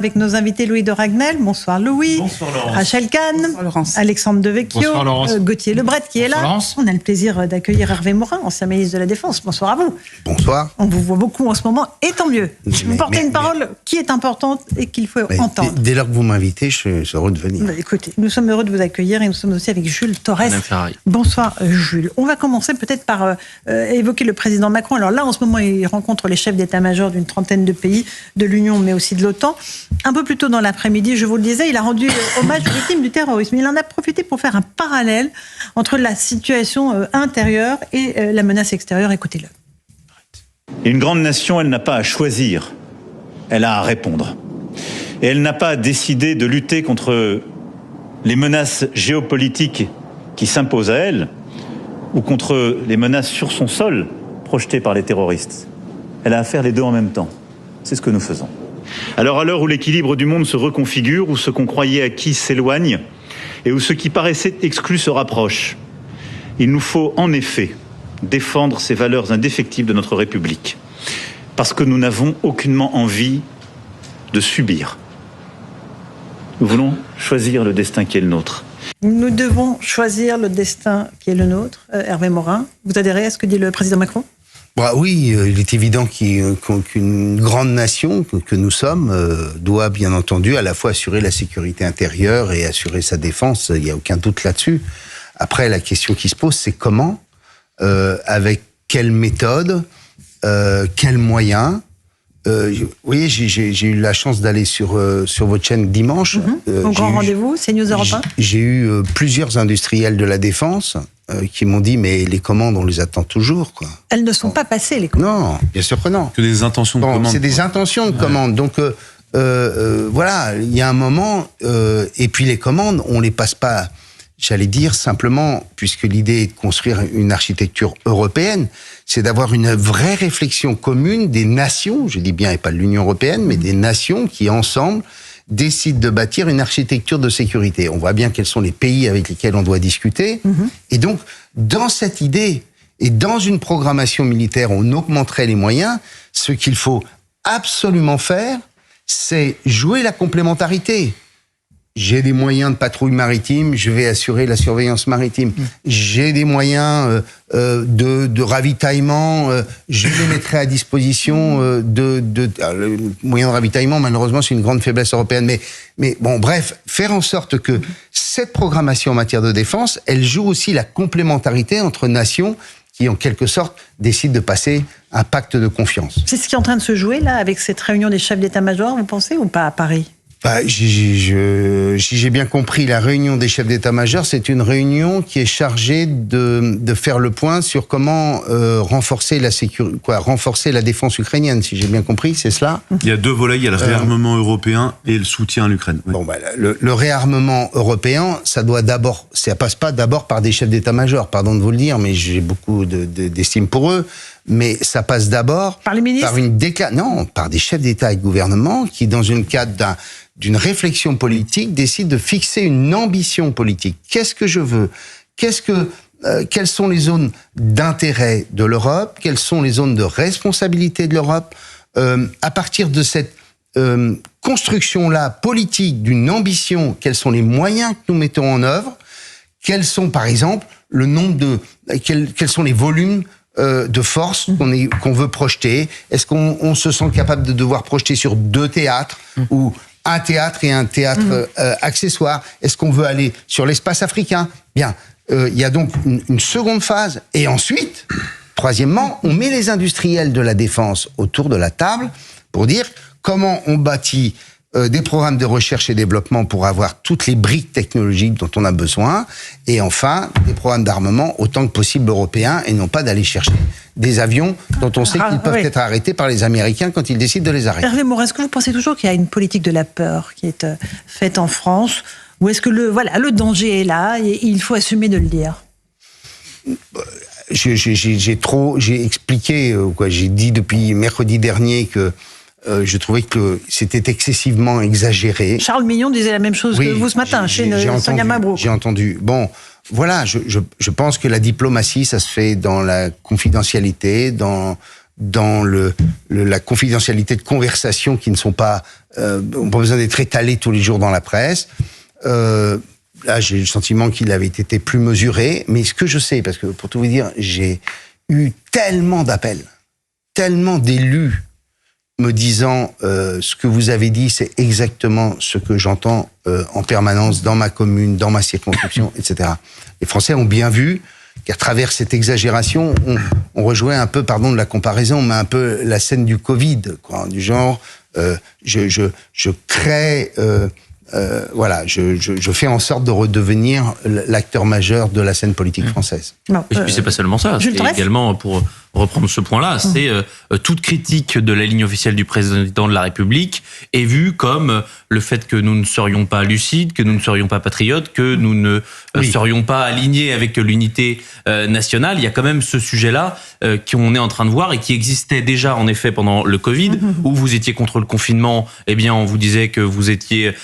Avec nos invités Louis de Ragnel, bonsoir Louis, bonsoir Laurence. Rachel Kahn, bonsoir Laurence. Alexandre Devecchio, Gauthier Lebret qui est là. Laurence. On a le plaisir d'accueillir Hervé Morin, ancien ministre de la Défense. Bonsoir à vous. Bonsoir. On vous voit beaucoup en ce moment, et tant mieux. Vous portez une parole qui est importante et qu'il faut entendre. Dès lors que vous m'invitez, je suis heureux de venir. Écoutez, nous sommes heureux de vous accueillir et nous sommes aussi avec Jules Torres. Bonsoir Jules. On va commencer peut-être par évoquer le président Macron. Alors là, en ce moment, il rencontre les chefs d'état-major d'une trentaine de pays de l'Union, mais aussi de l'OTAN. Un peu plus tôt dans l'après-midi, je vous le disais, il a rendu hommage aux victimes du terrorisme. Il en a profité pour faire un parallèle entre la situation intérieure et la menace extérieure. Écoutez-le. Une grande nation, elle n'a pas à choisir, elle a à répondre. Et elle n'a pas à décider de lutter contre les menaces géopolitiques qui s'imposent à elle ou contre les menaces sur son sol projetées par les terroristes. Elle a à faire les deux en même temps. C'est ce que nous faisons. Alors à l'heure où l'équilibre du monde se reconfigure, où ce qu'on croyait acquis s'éloigne et où ce qui paraissait exclu se rapproche, il nous faut en effet défendre ces valeurs indéfectibles de notre République. Parce que nous n'avons aucunement envie de subir. Nous voulons choisir le destin qui est le nôtre. Nous devons choisir le destin qui est le nôtre. Hervé Morin, vous adhérez à ce que dit le président Macron ? Bah oui, il est évident qu'une grande nation que nous sommes doit bien entendu à la fois assurer la sécurité intérieure et assurer sa défense. Il n'y a aucun doute là-dessus. Après, la question qui se pose, c'est comment, avec quelle méthode, quels moyens. Vous voyez, j'ai eu la chance d'aller sur votre chaîne dimanche. Au grand rendez-vous, c'est News Europe 1. J'ai eu plusieurs industriels de la défense qui m'ont dit, mais les commandes, on les attend toujours, quoi. Elles ne sont pas passées, les commandes. Non, bien sûr que non. Que des intentions de commande. C'est des intentions de commande. Donc, voilà, il y a un moment, et puis les commandes, on les passe pas, j'allais dire, simplement, puisque l'idée est de construire une architecture européenne, c'est d'avoir une vraie réflexion commune des nations, je dis bien, et pas de l'Union européenne, mais des nations qui, ensemble, décident de bâtir une architecture de sécurité. On voit bien quels sont les pays avec lesquels on doit discuter. Et donc, dans cette idée, et dans une programmation militaire, on augmenterait les moyens. Ce qu'il faut absolument faire, c'est jouer la complémentarité. J'ai des moyens de patrouille maritime, je vais assurer la surveillance maritime. J'ai des moyens de ravitaillement, je les mettrai à disposition le moyen de ravitaillement, malheureusement, c'est une grande faiblesse européenne. Mais bon, bref, faire en sorte que cette programmation en matière de défense, elle joue aussi la complémentarité entre nations qui, en quelque sorte, décident de passer un pacte de confiance. C'est ce qui est en train de se jouer, là, avec cette réunion des chefs d'état-major, vous pensez, ou pas à Paris ? Si j'ai bien compris, la réunion des chefs d'état-major, c'est une réunion qui est chargée de faire le point sur comment renforcer la sécurité, renforcer la défense ukrainienne, si j'ai bien compris, c'est cela ? Il y a deux volets, il y a le réarmement européen et le soutien à l'Ukraine. Oui. Bon, le réarmement européen, ça passe pas d'abord par des chefs d'état-major, pardon de vous le dire, mais j'ai beaucoup d'estime pour eux. Mais ça passe d'abord par les ministres, par des chefs d'État et de gouvernement qui, dans une cadre d'une réflexion politique, décident de fixer une ambition politique. Qu'est-ce que je veux ? Quelles sont les zones d'intérêt de l'Europe ? Quelles sont les zones de responsabilité de l'Europe ? À partir de cette construction-là politique d'une ambition, quels sont les moyens que nous mettons en œuvre ? Quels sont, par exemple, quels sont les volumes de force qu'on veut projeter? Est-ce qu'on se sent capable de devoir projeter sur 2 théâtres ou un théâtre et un théâtre accessoire? Est-ce qu'on veut aller sur l'espace africain? Bien, il y a donc une seconde phase. Et ensuite, troisièmement, on met les industriels de la défense autour de la table pour dire comment on bâtit des programmes de recherche et développement pour avoir toutes les briques technologiques dont on a besoin, et enfin, des programmes d'armement autant que possible européens, et non pas d'aller chercher des avions dont on sait qu'ils peuvent être arrêtés par les Américains quand ils décident de les arrêter. Hervé Morin, est-ce que vous pensez toujours qu'il y a une politique de la peur qui est faite en France, ou est-ce que le danger est là, et il faut assumer de le dire? J'ai expliqué, j'ai dit depuis mercredi dernier que je trouvais que c'était excessivement exagéré. Charles Mignon disait la même chose que vous ce matin, chez Sonia Mabrouk. J'ai entendu. Bon, voilà, je pense que la diplomatie, ça se fait dans la confidentialité, dans dans la confidentialité de conversations qui ne sont pas ont pas besoin d'être étalées tous les jours dans la presse. Là, j'ai le sentiment qu'il avait été plus mesuré. Mais ce que je sais, parce que pour tout vous dire, j'ai eu tellement d'appels, tellement d'élus me disant ce que vous avez dit, c'est exactement ce que j'entends en permanence dans ma commune, dans ma circonscription, etc. Les Français ont bien vu qu'à travers cette exagération, on rejoint un peu, pardon de la comparaison, mais un peu la scène du Covid, quoi, du genre, je crée... voilà, je fais en sorte de redevenir l'acteur majeur de la scène politique française. Non, et puis c'est pas seulement ça, c'est également, pour reprendre ce point-là, c'est toute critique de la ligne officielle du président de la République est vue comme le fait que nous ne serions pas lucides, que nous ne serions pas patriotes, que nous ne serions pas alignés avec l'unité nationale. Il y a quand même ce sujet-là qu'on est en train de voir et qui existait déjà en effet pendant le Covid, où vous étiez contre le confinement. Eh bien, on vous disait que vous étiez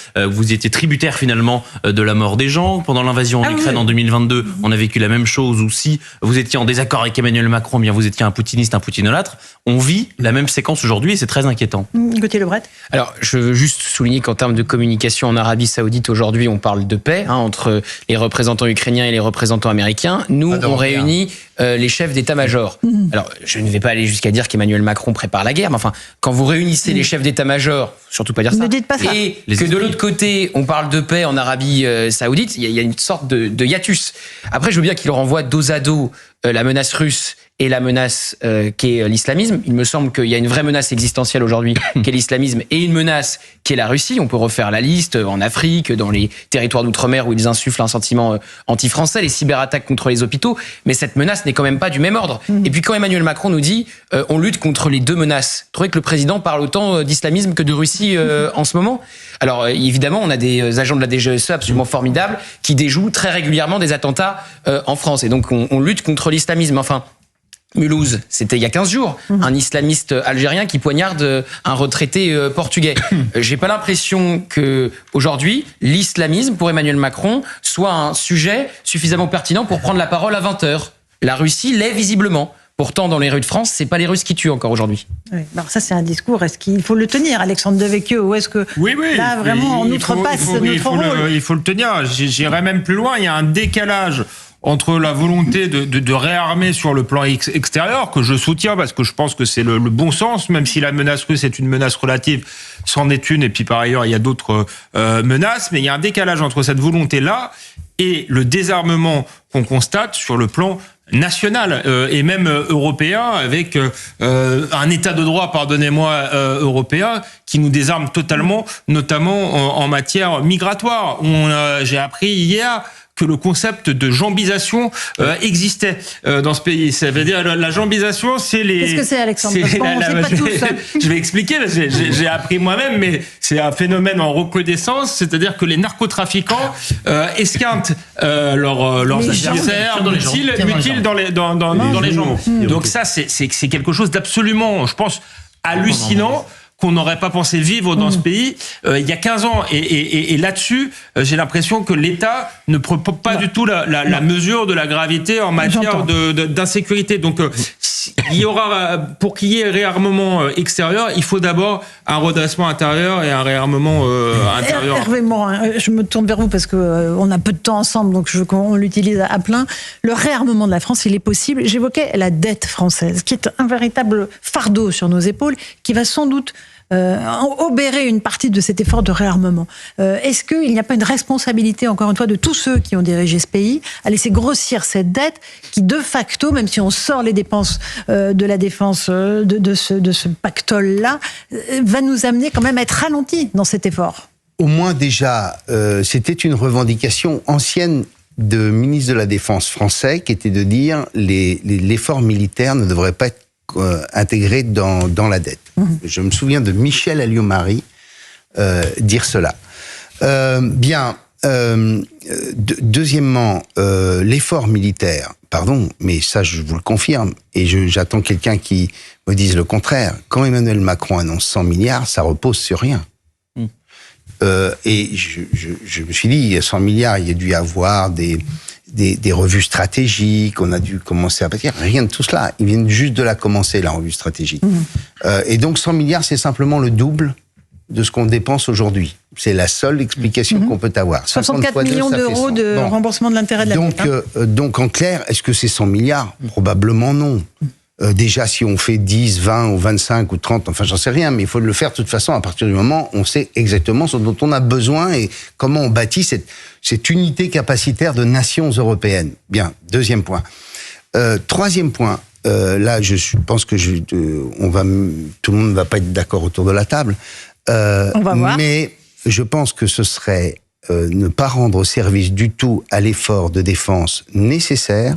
tributaire finalement de la mort des gens. Pendant l'invasion en Ukraine en 2022, on a vécu la même chose, où si vous étiez en désaccord avec Emmanuel Macron, bien vous étiez un poutiniste, un poutinolâtre. On vit la même séquence aujourd'hui et c'est très inquiétant. Gauthier Lebret. Alors, je veux juste souligner qu'en termes de communication en Arabie Saoudite, aujourd'hui, on parle de paix entre les représentants ukrainiens et les représentants américains. Nous, on réunit les chefs d'état-major. Alors, je ne vais pas aller jusqu'à dire qu'Emmanuel Macron prépare la guerre, mais enfin, quand vous réunissez les chefs d'état-major, surtout pas dire ça, ne dites pas ça. Et que de l'autre côté, on parle de paix en Arabie Saoudite, il y a une sorte de hiatus. Après, je veux bien qu'il renvoie dos à dos la menace russe et la menace qu'est l'islamisme. Il me semble qu'il y a une vraie menace existentielle aujourd'hui qu'est l'islamisme et une menace qu'est la Russie. On peut refaire la liste en Afrique, dans les territoires d'outre-mer où ils insufflent un sentiment anti-français, les cyberattaques contre les hôpitaux, mais cette menace n'est quand même pas du même ordre. Et puis quand Emmanuel Macron nous dit on lutte contre les deux menaces, vous trouvez que le président parle autant d'islamisme que de Russie en ce moment? Alors évidemment, on a des agents de la DGSE absolument formidables qui déjouent très régulièrement des attentats en France. Et donc on lutte contre l'islamisme. Enfin, Mulhouse, c'était il y a 15 jours, un islamiste algérien qui poignarde un retraité portugais. J'ai pas l'impression que aujourd'hui l'islamisme pour Emmanuel Macron soit un sujet suffisamment pertinent pour prendre la parole à 20h. La Russie l'est visiblement. Pourtant, dans les rues de France, c'est pas les Russes qui tuent encore aujourd'hui. Oui. Alors ça, c'est un discours. Est-ce qu'il faut le tenir, Alexandre Devecchio, ou est-ce que là vraiment on outrepasse notre rôle? Il faut le tenir. J'irai même plus loin. Il y a un décalage entre la volonté de réarmer sur le plan extérieur, que je soutiens parce que je pense que c'est le bon sens, même si la menace russe est une menace relative, c'en est une, et puis par ailleurs il y a d'autres menaces, mais il y a un décalage entre cette volonté-là et le désarmement qu'on constate sur le plan national et même européen, avec un état de droit, pardonnez-moi, européen qui nous désarme totalement, notamment en matière migratoire. J'ai appris hier que le concept de jambisation existait dans ce pays. Ça veut dire la jambisation, c'est les... Qu'est-ce que c'est, Alexandre? Parce qu'on sait pas tous, hein. Je vais expliquer, j'ai appris moi-même, mais c'est un phénomène en recrudescence, c'est-à-dire que les narcotrafiquants esquintent leurs adversaires mutiles dans les jambes. Donc ça, c'est quelque chose d'absolument, je pense, hallucinant, qu'on n'aurait pas pensé vivre dans ce pays il y a 15 ans. Et là-dessus, j'ai l'impression que l'État ne prend pas du tout la mesure de la gravité en matière d'insécurité. Donc, il y aura, pour qu'il y ait réarmement extérieur, il faut d'abord un redressement intérieur et un réarmement intérieur. Hervé Morin, je me tourne vers vous parce qu'on a peu de temps ensemble, donc je veux qu'on l'utilise à plein. Le réarmement de la France, il est possible. J'évoquais la dette française, qui est un véritable fardeau sur nos épaules, qui va sans doute obérer une partie de cet effort de réarmement. Est-ce qu'il n'y a pas une responsabilité, encore une fois, de tous ceux qui ont dirigé ce pays à laisser grossir cette dette qui, de facto, même si on sort les dépenses de la défense de ce pactole-là, va nous amener quand même à être ralentis dans cet effort? Au moins déjà, c'était une revendication ancienne de ministre de la Défense français qui était de dire l'effort militaire ne devrait pas être intégré dans la dette. Je me souviens de Michel Alliot-Marie dire cela. Deuxièmement, l'effort militaire, pardon, mais ça je vous le confirme, et j'attends quelqu'un qui me dise le contraire. Quand Emmanuel Macron annonce 100 milliards, ça repose sur rien. Et je me suis dit, il y a 100 milliards, il y a dû y avoir des des revues stratégiques, on a dû commencer à bâtir. Rien de tout cela. Ils viennent juste de la commencer, la revue stratégique. Et donc 100 milliards, c'est simplement le double de ce qu'on dépense aujourd'hui. C'est la seule explication qu'on peut avoir. 64 millions d'euros de remboursement de l'intérêt de la dette. Donc en clair, est-ce que c'est 100 milliards ? Probablement non. Déjà, si on fait 10, 20 ou 25 ou 30, enfin j'en sais rien, mais il faut le faire de toute façon à partir du moment où on sait exactement ce dont on a besoin et comment on bâtit cette unité capacitaire de nations européennes. Bien, deuxième point. Troisième point, là je pense que tout le monde ne va pas être d'accord autour de la table. On va voir. Mais je pense que ce serait ne pas rendre service du tout à l'effort de défense nécessaire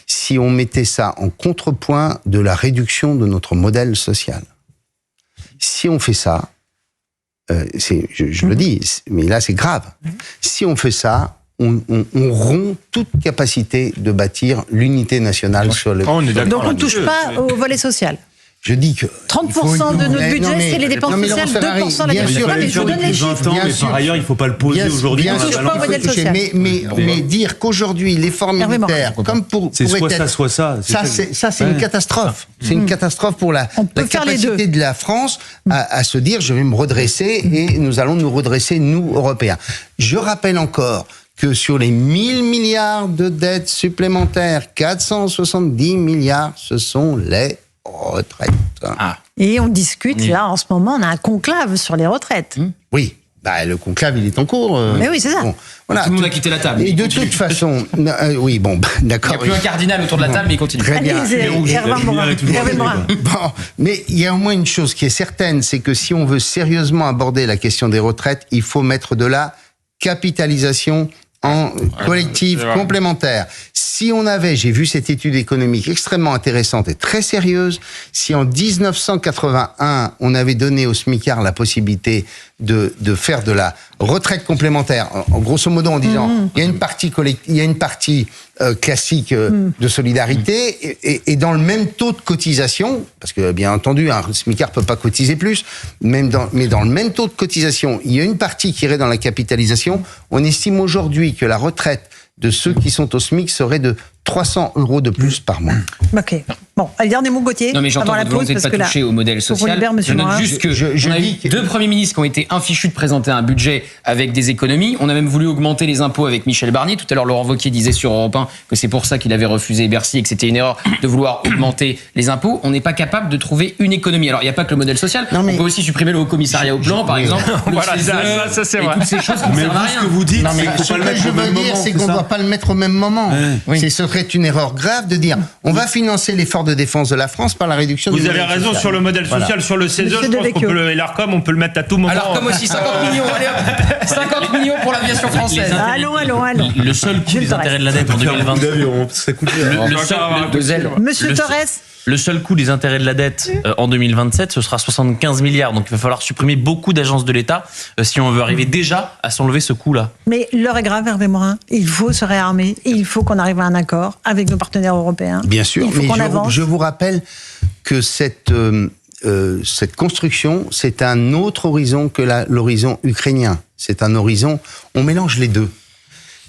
si on mettait ça en contrepoint de la réduction de notre modèle social. Si on fait ça, je le dis, mais là c'est grave. Si on fait ça, on rompt toute capacité de bâtir l'unité nationale sur le... Donc on ne touche pas au volet social. Je dis que 30% de notre budget, c'est les dépenses sociales, 2% la bien sûr, mais je vous donne les chiffres. Mais par ailleurs, il ne faut pas le poser aujourd'hui. Mais dire qu'aujourd'hui, l'effort militaire, comme c'est soit ça, soit ça. Ça, c'est une catastrophe. C'est une catastrophe pour la capacité de la France à se dire, je vais me redresser et nous allons nous redresser, nous, Européens. Je rappelle encore que sur les 1000 milliards de dettes supplémentaires, 470 milliards, ce sont les retraites. Et on discute, là, en ce moment, on a un conclave sur les retraites. Oui. Le conclave, il est en cours. Mais oui, c'est ça. Bon, voilà. Tout le monde a quitté la table. Et de toute façon, oui, bon, d'accord. Il n'y a plus un cardinal autour de la table, mais il continue. Très bien. Hervé Morin. Bon, mais il y a au moins une chose qui est certaine, c'est que si on veut sérieusement aborder la question des retraites, il faut mettre de la capitalisation en collectif complémentaire. Si on avait, j'ai vu cette étude économique extrêmement intéressante et très sérieuse, si en 1981, on avait donné aux smicards la possibilité de faire de la retraite complémentaire, en grosso modo en disant, il y a une partie classique de solidarité et dans le même taux de cotisation, parce que bien entendu, un smicard peut pas cotiser plus, mais dans le même taux de cotisation, il y a une partie qui irait dans la capitalisation. On estime aujourd'hui que la retraite de ceux qui sont au SMIC serait de 300 € de plus par mois. Ok. Bon, allez, dernier mot, Gauthier. Non, mais j'entends votre volonté de ne pas toucher au modèle social. Je note juste que on a eu 2 premiers ministres qui ont été infichus de présenter un budget avec des économies. On a même voulu augmenter les impôts avec Michel Barnier. Tout à l'heure, Laurent Wauquiez disait sur Europe 1 que c'est pour ça qu'il avait refusé Bercy et que c'était une erreur de vouloir augmenter les impôts. On n'est pas capable de trouver une économie. Alors, il n'y a pas que le modèle social. On peut aussi supprimer le Haut Commissariat au Plan, par exemple. Voilà, ça c'est vrai. Toutes ces choses qui Mais servent à vous, rien. ce que vous dites, c'est qu'il faut pas le mettre au même moment. C'est qu'on ne doit pas le mettre au même moment. Ce serait une erreur grave de dire on va financer l'effort de défense de la France par la réduction du Vous avez raison sur le modèle social, sur le CESE, je pense qu'on peut et l'ARCOM, on peut le mettre à tout moment. L'ARCOM aussi, 50 millions, allez hop, 50 millions pour l'aviation française. Allons. Le seul coût des intérêts de la dette en 2020. Ça coûte Monsieur Torres. Le seul coût des intérêts de la dette en 2027, ce sera 75 milliards. Donc il va falloir supprimer beaucoup d'agences de l'État si on veut arriver déjà à s'enlever ce coût-là. Mais l'heure est grave, Hervé Morin. Il faut se réarmer et il faut qu'on arrive à un accord avec nos partenaires européens. Bien sûr, il faut qu'on avance. Je vous rappelle que cette construction, c'est un autre horizon que l'horizon ukrainien. C'est un horizon, on mélange les deux.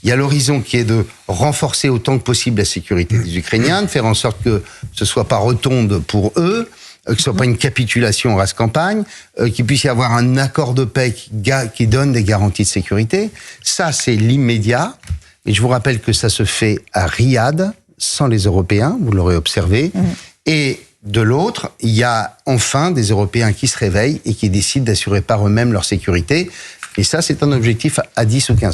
Il y a l'horizon qui est de renforcer autant que possible la sécurité des Ukrainiens, de faire en sorte que ce soit pas retombe pour eux, que ce soit pas une capitulation en race campagne, qu'il puisse y avoir un accord de paix qui donne des garanties de sécurité. Ça, c'est l'immédiat. Et je vous rappelle que ça se fait à Riyad, sans les Européens, vous l'aurez observé. Et de l'autre, il y a enfin des Européens qui se réveillent et qui décident d'assurer par eux-mêmes leur sécurité. Et ça, c'est un objectif à 10 ou 15 ans.